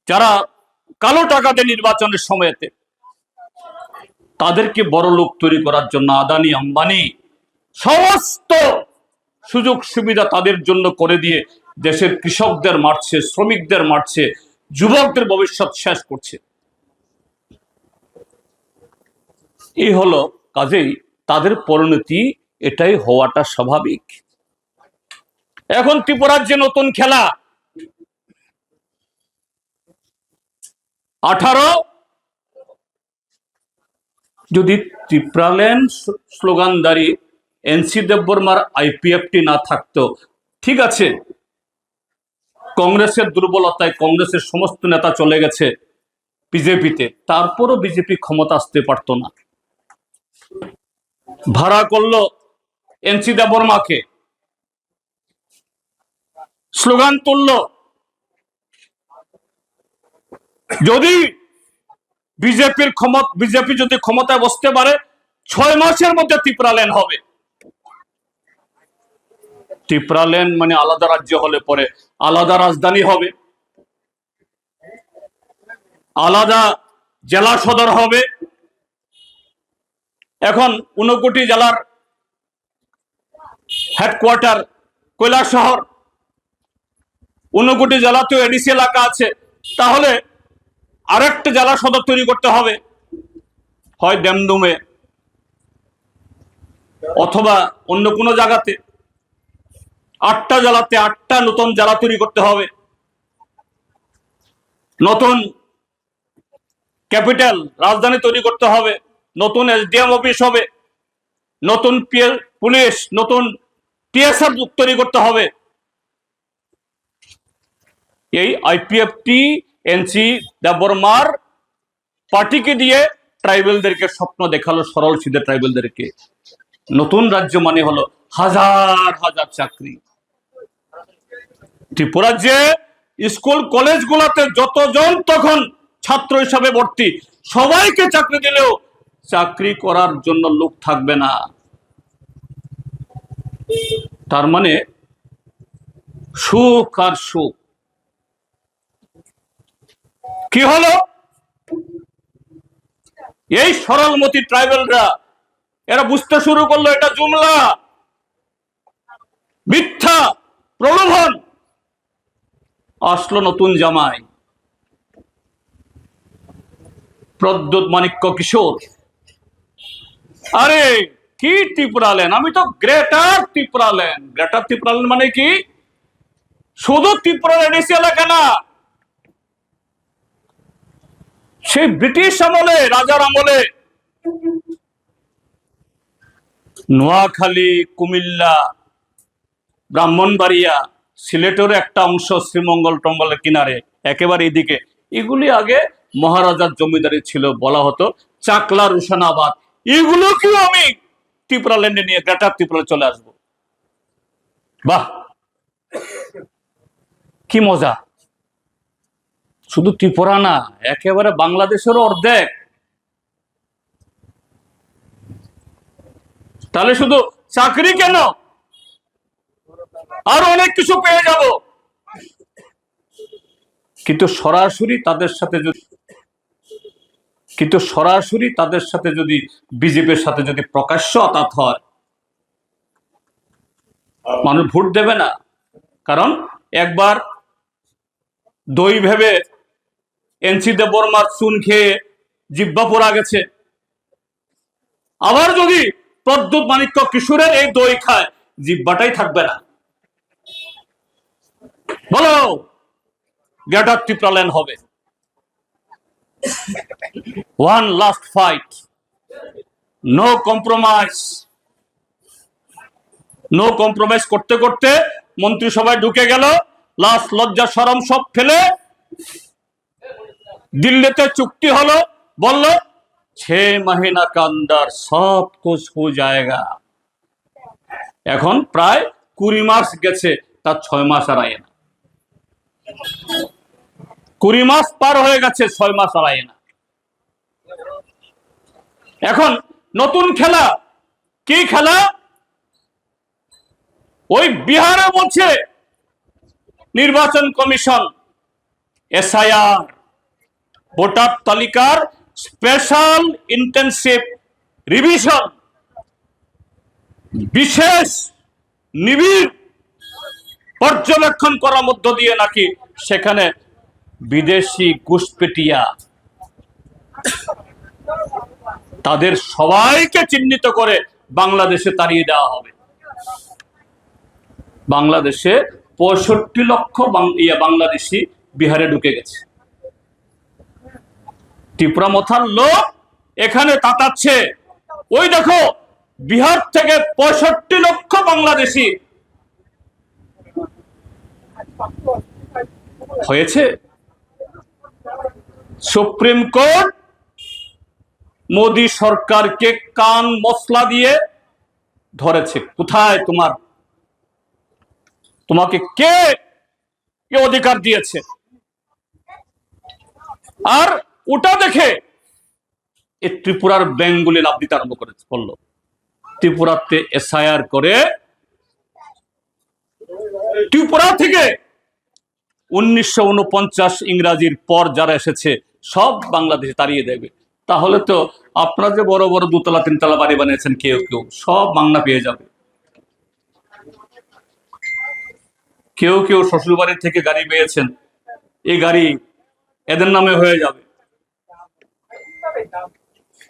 যারা কালো টাকাতে নির্বাচনের সময়তে তাদেরকে বড় লোক তৈরি করার জন্য আদানি আম্বানি সমস্ত সুযোগ সুবিধা তাদের জন্য করে দিয়ে দেশের কৃষকদের মারছে, শ্রমিকদের মারছে, যুবকদের ভবিষ্যৎ শেষ করছে। এই হলো, কাজেই তাদের পরিণতি এটাই হওয়াটা স্বাভাবিক। এখন ত্রিপুরার যে নতুন খেলা, 18 যদি ত্রিপুরাল্যান্ড স্লোগানদারি এনসি দেববর্মার আইপিএফটি না থাকতো, ঠিক আছে, কংগ্রেসের দুর্বলতায় কংগ্রেসের সমস্ত নেতা চলে গেছে বিজেপিতে, তারপরও বিজেপি ক্ষমতা আসতে পারত না। ভাড়া করলো এনসি দেববর্মাকে, স্লোগান তুললো। যদি বিজেপি যদি ক্ষমতায় বসতে পারে, 6 মাসের মধ্যে ত্রিপুরাল্যান্ড হবে। ত্রিপুরাল্যান্ড মানে আলাদা রাজ্য হলে পরে আলাদা রাজধানী হবে, আলাদা জেলা সদর হবে। এখন 59 জেলার হেডকোয়ার্টার কৈলাসহর, 59 জেলাতেও এডিসি এলাকা আছে, তাহলে আরেকটা জেলা সদর তৈরি করতে হবে, হয় ডেমডুমে অথবা অন্য কোনো জায়গাতে। 8টা জেলাতে 8টা নতুন জেলা তৈরি করতে হবে, নতুন ক্যাপিটাল রাজধানী তৈরি করতে হবে, নতুন এসডিএম অফিস হবে, নতুন পুলিশ, নতুন টিএসআর তৈরি করতে হবে। এই আইপিএফটি এনসি দেববর্মার পার্টিকে দিয়ে ট্রাইবেলদেরকে স্বপ্ন দেখালো, সরল সিধে ট্রাইবেলদেরকে। নতুন রাজ্য মানে হলো হাজার হাজার চাকরি। ত্রিপুরার যে স্কুল কলেজগুলোতে যতজন তখন ছাত্র হিসাবে ভর্তি, সবাইকে চাকরি দিলেও চাকরি করার জন্য লোক থাকবে না। তার মানে সুখ আর সুখ। কি হলো? এই সরলমতি ট্রাইবেলরা এরা বুঝতে শুরু করলো এটা জুমলা, মিথ্যা, প্রলোভন। আসলো নতুন জামাই প্রদ্যোৎ মাণিক্য কিশোর। আরে কি ত্রিপুরাল্যান্ড, আমি তো গ্রেটার ত্রিপুরাল্যান্ড। গ্রেটার ত্রিপুরাল্যান্ড মানে কি? শুধু ত্রিপুরার এডিসি এলাকা না, সেই ব্রিটিশ আমলে, রাজার আমলে নোয়াখালী, কুমিল্লা, ব্রাহ্মণবাড়িয়া, সিলেটের একটা অংশ, শ্রীমঙ্গল টঙ্গলের কিনারে একেবারে এদিকে, এগুলি আগে মহারাজার জমিদারি ছিল, বলা হতো চাকলা, রুশানাবাদ। এগুলোকেও আমি ত্রিপুরাল্যান্ডে নিয়ে গ্রেটার ত্রিপুরা চলে আসবো। বাহ, কি মজা! শুধু ত্রিপুরা না, একেবারে বাংলাদেশেরও অর্ধেক তাহলে শুধু চাকরি কেন, আরো অনেক কিছু পেয়ে যাব। কিন্তু সরাসরি তাদের সাথে যদি বিজেপির সাথে যদি প্রকাশ্য আঘাত হয়, মানুষ ভোট দেবে না। কারণ একবার দই ভেবে এনসি দেববর্মার চুন খেয়ে জিহ্বা পোড়া গেছে, আবার যদি প্রদ্যুৎ মাণিক্য কিশোরের এই দই খায়, জিহ্বাটাই থাকবে না। বলো, গ্রেটার ত্রিপুরাল্যান্ড হবে। One last fight, no compromise. No compromise করতে করতে মন্ত্রিসভায় ঢুকে গেল, লাস্ট লজ্জা শরম সব ফেলে দিল্লিতে চুক্তি হলো, বলল 6 महीना का अंदर सब कुछ हो जाएगा। এখন প্রায় 20 মাস গেছে, তার 6 মাস আর আয় না। 20 মাস পার হয়ে গেছে, 6 মাস আর আয় না। এখন নতুন খেলা, কি খেলা? ওই বিহারে বলছে নির্বাচন কমিশন এসআইআর, ভোটার তালিকার স্পেশাল ইন্টেনসিভ রিভিশন, বিশেষ নিবিড় পর্যবেক্ষণ করার মধ্য দিয়ে নাকি সেখানে বিদেশি ঘুষপেটিয়া তাদের সবাইকে চিহ্নিত করে বাংলাদেশে তাড়িয়ে দেওয়া হবে। বাংলাদেশে 65 লক্ষ বাংলাদেশি বিহারে ঢুকে গেছে। ত্রিপুরা মথার লোক এখানে তাতাচ্ছে, ওই দেখো বিহার থেকে 65 লক্ষ বাংলাদেশি হয়েছে। সুপ্রিম কোর্ট মোদী সরকারকে কান মশলা দিয়ে ধরেছে, কোথায় তোমাকে কে অধিকার দিয়েছে? আর ওটা দেখে এই ত্রিপুরার ব্যাংকগুলি লাভ দিতে আরম্ভ করেছে, বললো ত্রিপুরাতে এসআইআর করে ত্রিপুরা থেকে 1949 ইংরাজির পর যারা এসেছে সব বাংলাদেশে তাড়িয়ে দেবে। তাহলে তো আপনারা যে বড় বড় 2 তলা 3 তলা বাড়ি বানিয়েছেন কেউ কেউ, সব বাংলা পেয়ে যাবে। কেউ কেউ শ্বশুর বাড়ি থেকে গাড়ি পেয়েছেন, এই গাড়ি এদের নামে হয়ে যাবে।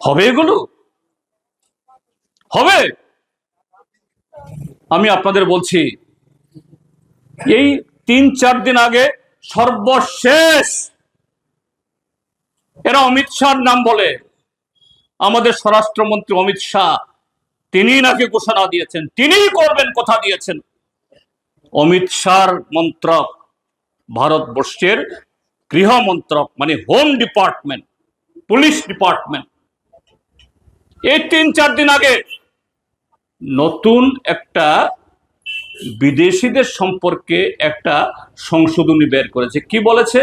হবে এগুলো? হবে? আমি আপনাদের বলছি, এই 3-4 দিন আগে সর্বশেষ এরা অমিত শাহর নাম বলে, আমাদের স্বরাষ্ট্রমন্ত্রী অমিত শাহ, তিনি নাকি ঘোষণা দিয়েছেন, তিনিই করবেন, কথা দিয়েছেন। অমিত শাহর মন্ত্রক ভারতবর্ষের গৃহ মন্ত্রক, মানে হোম ডিপার্টমেন্ট, পুলিশ ডিপার্টমেন্ট। এই 3-4 দিন আগে নতুন একটা বিদেশিদের সম্পর্কে একটা সংশোধনী বের করেছে। কি বলেছে?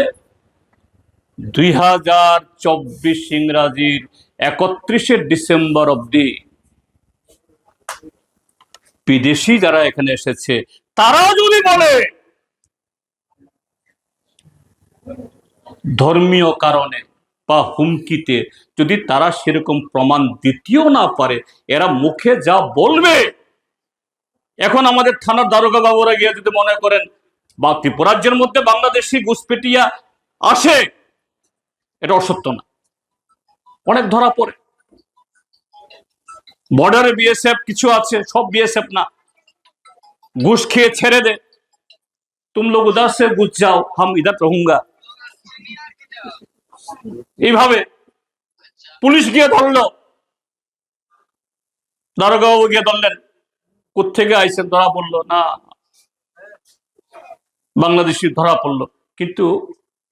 2024 ইংরাজির 31শে ডিসেম্বর অবধি বিদেশি যারা এখানে এসেছে তারা যদি বলে ধর্মীয় কারণে বা হুমকিতে, যদি তারা সেরকম প্রমাণ দিতেও না পারে, এরা মুখে যা বলবে, এখন আমাদের থানার দারোগা বাবুরা গিয়ে যদি মনে করেন বা ত্রিপুরাজ্যের মধ্যে বাংলাদেশি ঘুষপেটিয়া আসে, এটা অসত্য না, অনেক ধরা পড়ে। বর্ডারে বিএসএফ কিছু আছে, সব বিএসএফ না, ঘুষ খেয়ে ছেড়ে দে, তুম লোগ উদার সে ঘুষ যাও, হাম ইধার রহুঙ্গা, এইভাবে পুলিশ গিয়ে ধরলো, দারোগা বাবু গিয়ে ধরলেন, কোত্থেকে আইসেন, ধরা পড়লো না, বাংলাদেশি ধরা পড়লো। কিন্তু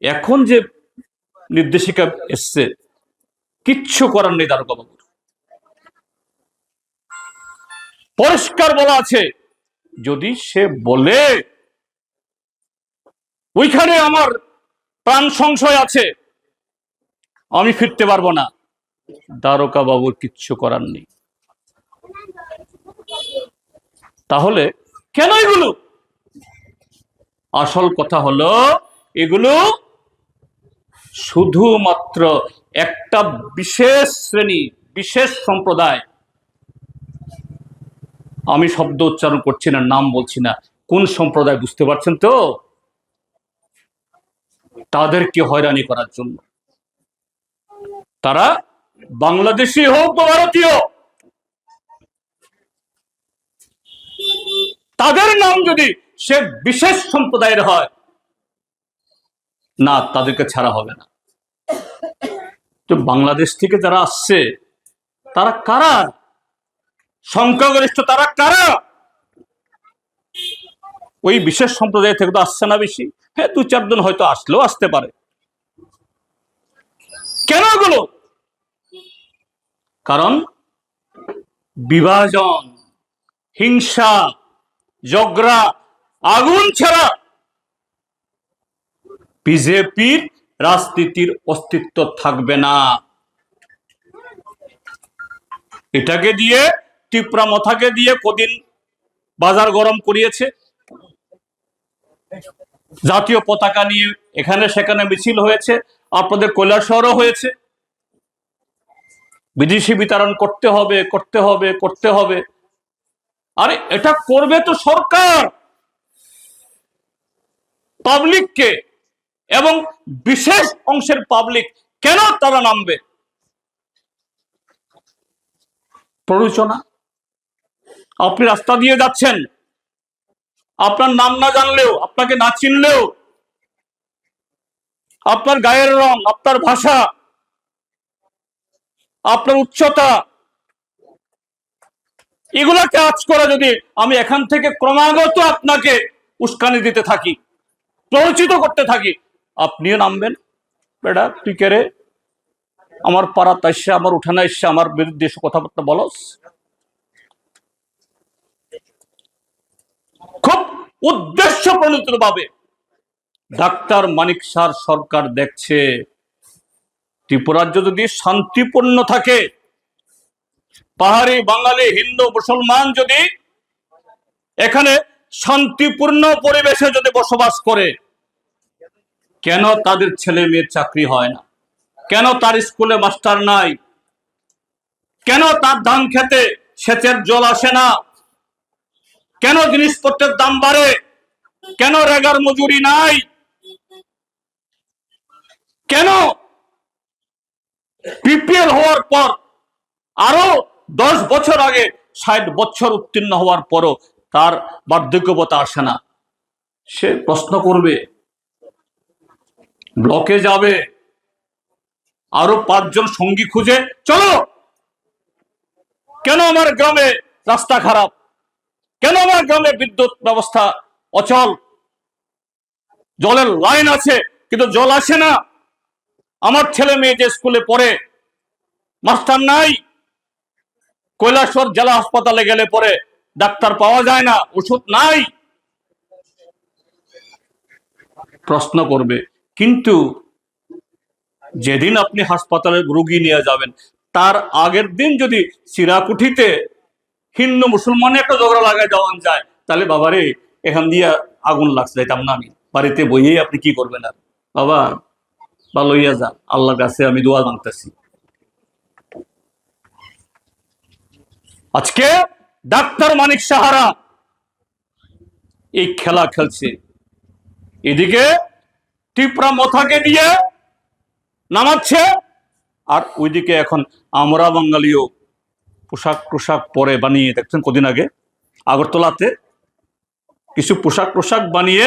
এখন যে নির্দেশিকা এসছে, কিচ্ছু করার নেই দারোগা বাবুর। পরিষ্কার বলা আছে, যদি সে বলে ওইখানে আমার প্রাণ সংশয় আছে, আমি ফিরতে পারবো না, দারোগা বাবুর কিচ্ছু করার নেই। তাহলে কেন এগুলো? আসল কথা হলো এগুলো শুধুমাত্র একটা বিশেষ শ্রেণী, বিশেষ সম্প্রদায়, আমি শব্দ উচ্চারণ করছি না, নাম বলছি না, কোন সম্প্রদায় বুঝতে পারছেন তো, তাদেরকে হয়রানি করার জন্য। তারা বাংলাদেশি হোক বা ভারতীয়, তাদের নাম যদি সে বিশেষ সম্প্রদায়ের হয়, না, তাদেরকে ছাড়া হবে না। তো বাংলাদেশ থেকে যারা আসছে তারা কারা? সংখ্যাগরিষ্ঠ তারা কারা? ওই বিশেষ সম্প্রদায় থেকে তো আসছে না বেশি। হ্যাঁ, 2-4 জন হয়তো আসলেও আসতে পারে। কেন এগুলো? কারণ বিভাজন, হিংসা, ঝগড়া, আগুন ছাড়া বিজেপির রাজনীতির অস্তিত্ব থাকবে না। এটাকে দিয়ে, টিপরা মথাকে দিয়ে কদিন বাজার গরম করিয়েছে। জাতীয় পতাকা নিয়ে এখানে সেখানে মিছিল হয়েছে, আপনাদের কৈলাসহরও হয়েছে। বিদেশি বিতরণ করতে হবে, করতে হবে, করতে হবে। আরে এটা করবে তো সরকার, পাবলিককে, এবং বিশেষ অংশের পাবলিক কেন তারা নামবে? প্ররোচনা। আপনি রাস্তা দিয়ে যাচ্ছেন, আপনার নাম না জানলেও, আপনাকে না চিনলেও, আপনার গায়ের রং, আপনার ভাষা, আপনার উচ্চতা, এগুলাকে আঁচ করে যদি আমি এখান থেকে ক্রমাগত আপনাকে উস্কানি দিতে থাকি, প্ররোচিত করতে থাকি, আপনিও নামবেন। বেটা তুই কে রে? আমার পাড়াতে এসে, আমার উঠানে এসে আমার বিরুদ্ধে এসে কথাবার্তা বলস? খুব উদ্দেশ্য প্রণোদিত ভাবে ডাক্তার মানিক সার সরকার দেখছে ত্রিপুরাজ্য যদি শান্তিপূর্ণ থাকে, পাহাড়ি, বাঙালি, হিন্দু, মুসলমান যদি এখানে শান্তিপূর্ণ পরিবেশে যদি বসবাস করে, কেন তাদের ছেলে মেয়ের চাকরি হয় না? কেন তার স্কুলে মাস্টার নাই? কেন তার ধান খেতে সেচের জল আসে না? কেন জিনিসপত্রের দাম বাড়ে? কেন রেগার মজুরি নাই? কেন বিপিএল হওয়ার পর আরো 10 বছর আগে 60 বছর উত্তীর্ণ হওয়ার পরও তার বার্ধক্য ভাতা আসে না? সে প্রশ্ন করবে, ব্লকে যাবে, আরো 5 জন সঙ্গী খুঁজে চলো। কেন আমার গ্রামে রাস্তা খারাপ? কেন আমার গ্রামে বিদ্যুৎ ব্যবস্থা অচল? জলের লাইন আছে কিন্তু জল আসে না। আমার ছেলে মেয়ে যে স্কুলে পড়ে, মাস্টার নাই। কৈলাসহর জেলা হাসপাতালে গেলে পরে ডাক্তার পাওয়া যায় না, ওষুধ নাই। প্রশ্ন করবে। কিন্তু যেদিন আপনি হাসপাতালে রোগী নিয়ে যাবেন, তার আগের দিন যদি চিরাকুঠিতে হিন্দু মুসলমানে একটা ঝগড়া লাগায় দেওয়া যায়, তাহলে বাবারে এখান দিয়ে আগুন লাগছে যাইতাম না আমি, বাড়িতে বইয়ে আপনি কি করবেন? আর বাবা বা লইয়া যান, আল্লাহর কাছে আমি দোয়া মাংতেছি। আজকে ডাক্তার মানিক সাহারা এই খেলা খেলছে, এদিকে টিপরা মথাকে দিয়ে নামাচ্ছে, আর ওইদিকে এখন আমরা বাঙালিও পোশাক পরে বানিয়ে, দেখছেন কদিন আগে আগরতলাতে কিছু পোশাক বানিয়ে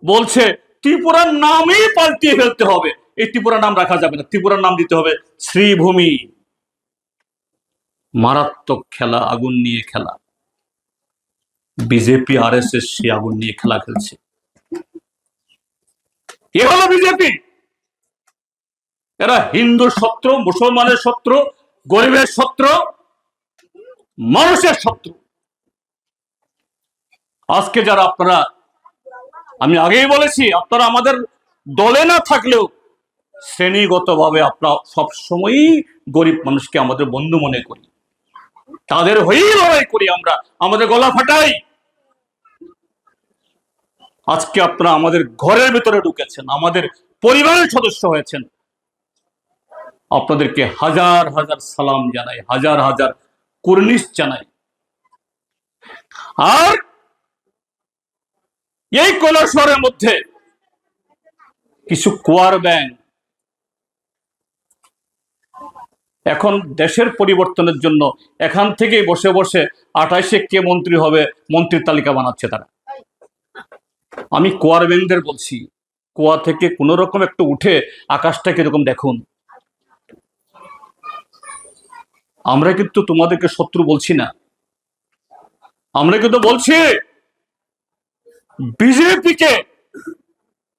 বলছে ত্রিপুরার নামই পাল্টিয়ে ফেলতে হবে, এই ত্রিপুরার নাম রাখা যাবে না, ত্রিপুরার নাম দিতে হবে শ্রীভূমি। মারাত্মক খেলা, আগুন নিয়ে খেলা। বিজেপি RSS সে আগুন নিয়ে খেলা খেলছে। এ হলো বিজেপি। এরা হিন্দুর শত্রু, মুসলমানের শত্রু, গরিবের শত্রু, মানুষের শত্রু। আজকে যারা আপনারা, আমি আগেই বলেছি, আপনারা আমাদের দলে না থাকলেও শ্রেণীগতভাবে আপনারা সবসময়ই গরিব মানুষকে আমাদের বন্ধু মনে করি। তাদের হয়েই লড়াই করি আমরা, আমাদের গলা ফাটাই। আজকে আপনারা আমাদের ঘরের ভিতরে ঢুকেছেন, আমাদের পরিবারের সদস্য হয়েছেন, আপনাদেরকে হাজার হাজার সালাম জানাই, হাজার হাজার কুর্নিশ জানাই। আর এই কৈলাসহরের মধ্যে কিছু কুয়ার ব্যাং এখন দেশের পরিবর্তনের জন্য এখান থেকেই বসে বসে 28-এ কে মন্ত্রী হবে মন্ত্রীর তালিকা বানাচ্ছে তারা। আমি কুয়ার ব্যাংকদের বলছি, কুয়া থেকে কোন রকম একটু উঠে আকাশটাকে এরকম দেখুন। আমরা কিন্তু তোমাদেরকে শত্রু বলছি না, আমরা কিন্তু বলছি বিজেপিকে,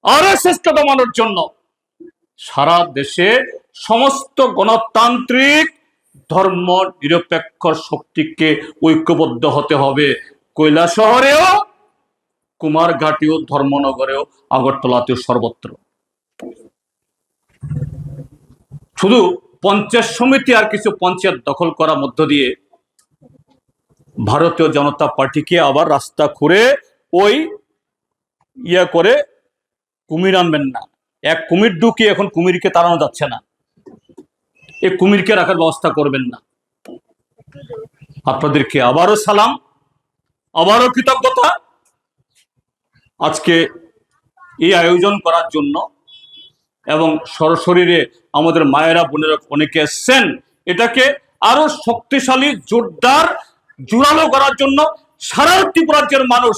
আরএসএসকে দমানোর জন্য সারা দেশে সমস্ত গণতান্ত্রিক ধর্ম নিরপেক্ষ শক্তিকে ঐক্যবদ্ধ হতে হবে। কৈলাসহরেও, কুমারঘাটিও, ধর্মনগরেও, আগরতলাতেও, সর্বত্র। শুধু পঞ্চায়েত সমিতি আর কিছু পঞ্চায়েত দখল করার মধ্য দিয়ে ভারতীয় জনতা পার্টিকে আবার রাস্তা খুঁড়ে ওই করে কুমির আনবেন না। এক কুমির ঢুকিয়ে এখন কুমিরকে তাড়ানো যাচ্ছে না, এই কুমিরকে রাখার ব্যবস্থা করবেন না। আপনাদেরকে আবারও সালাম, আবারও কৃতজ্ঞতা। আজকে এই আয়োজন করার জন্য এবং সরশরীরে আমাদের মায়েরা বোনেরা অনেকে এসছেন, এটাকে আরো শক্তিশালী, জোরদার, জোরালো করার জন্য সারা ত্রিপুরাজ্যের মানুষ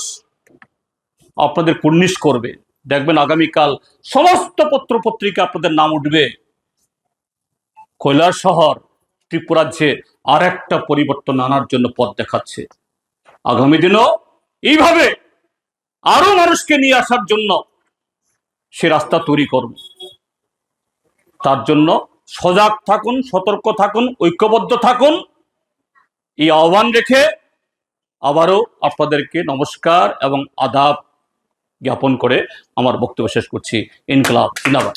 আপনাদের কুর্নিশ করবে। দেখবেন আগামীকাল সমস্ত পত্র পত্রিকা আপনাদের নাম উঠবে। কৈলাসহর ত্রিপুরাজ্যে আর একটা পরিবর্তন আনার জন্য পথ দেখাচ্ছে। আগামী দিনও এইভাবে আরো মানুষকে নিয়ে আসার জন্য সে রাস্তা তৈরি করবে। তার জন্য সজাগ থাকুন, সতর্ক থাকুন, ঐক্যবদ্ধ থাকুন। এই আহ্বান রেখে আবারও আপনাদেরকে নমস্কার এবং আদাব জ্ঞাপন করে আমার বক্তব্য শেষ করছি। ইনকলাব জিন্দাবাদ।